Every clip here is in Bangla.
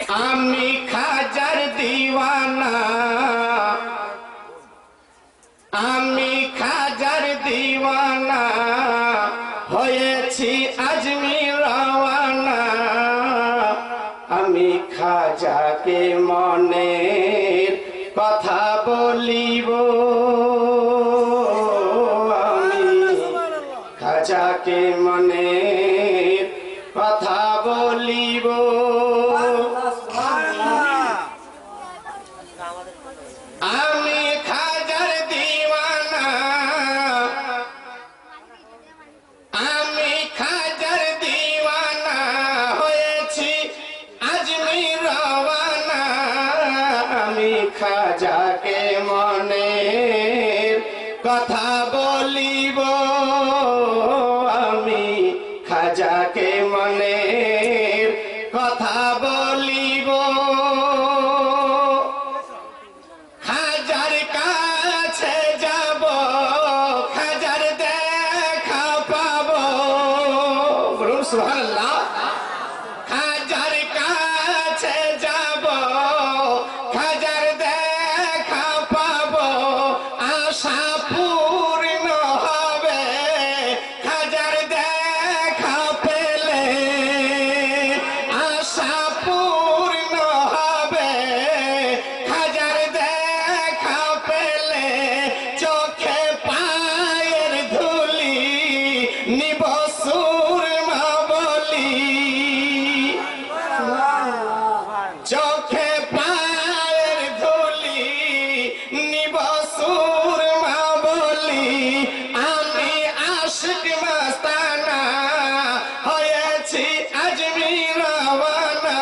আমি খাজার দিওয়ানা, আমি খাজার দিওয়ানা হয়েছি আজমির রওয়ানা। আমি খাজাকে মনের কথা বলিব, আমি খাজাকে মনের কথা বলিব। আমি খাজার দিওয়ানা, আমি খাজার দিওয়ানা হয়েছি আজমির রওয়ানা। আমি খাজাকে মনের কথা বলিব, আমি খাজাকে মনের কথা বলিব। খাজার কাছে যাব, খাজার দেখা পাব, বলুন সুবহানাল্লাহ। খাজার কাছে যাব, খাজার দেখা পাব, আশা পূর্ণ হবে খাজার দেখা পেলে, আশা পূর্ণ হবে খাজার দেখা পেলে। চোখে পায়ের ধুলি নিব সুরমা বলি, চোখে পায়ের ধুলি নিব সুরমা বলি। আমি আশিক মস্তানা হয়েছি আজমির রওয়ানা।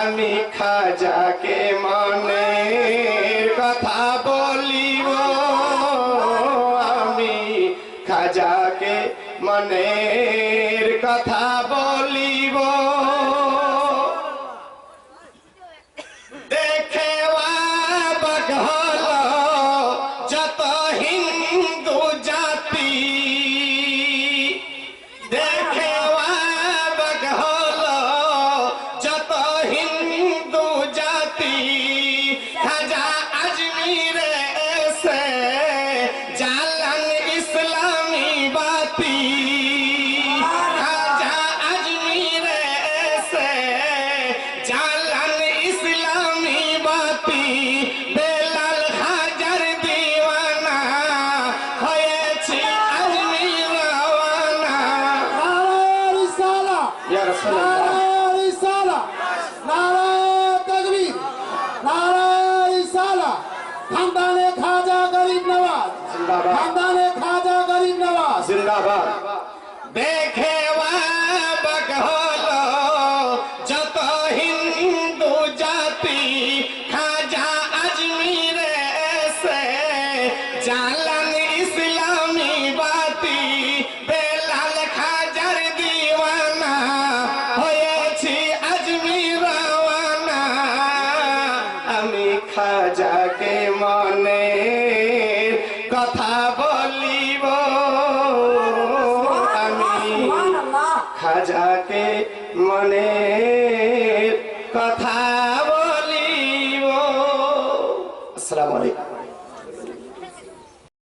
আমি খাজাকে মনের কথা বলিব, আমি খাজাকে মনের কথা বলিব। দেখে অবাক হলো যত হিন্দু জাতি, দেখে অবাক হলো যত হিন্দু জাতি। খাজা আজমিরে এসে জ্বালান ইসলামী বাতি, খাজা আজমিরে এসে জ্বালান ইসলামী বাতি। বেলাল খাজার দিওয়ানা হয়েছি আজমির রওয়ানা। নারায়ে রিসালা, ইয়া রাসূলুল্লাহ, নারায়ে রিসালা, নারায়ে তাকবীর, নারায়ে রিসালা। খানদানে খাজা গরিব নওয়াজ, জিন্দাবাদ, খানদানে খাজা গরিব নওয়াজ। জিন্দাবাদ। দেখে অবাক হলো যত হিন্দু জাতি। খাজা আজমিরে এসে জ্বালান ইসলামী বাতি। বেলাল খাজার দিওয়ানা হয়েছি আজমির রওয়ানা। আমি খাজাকে মনের কথা বলিব, আমি খাজাকে মনের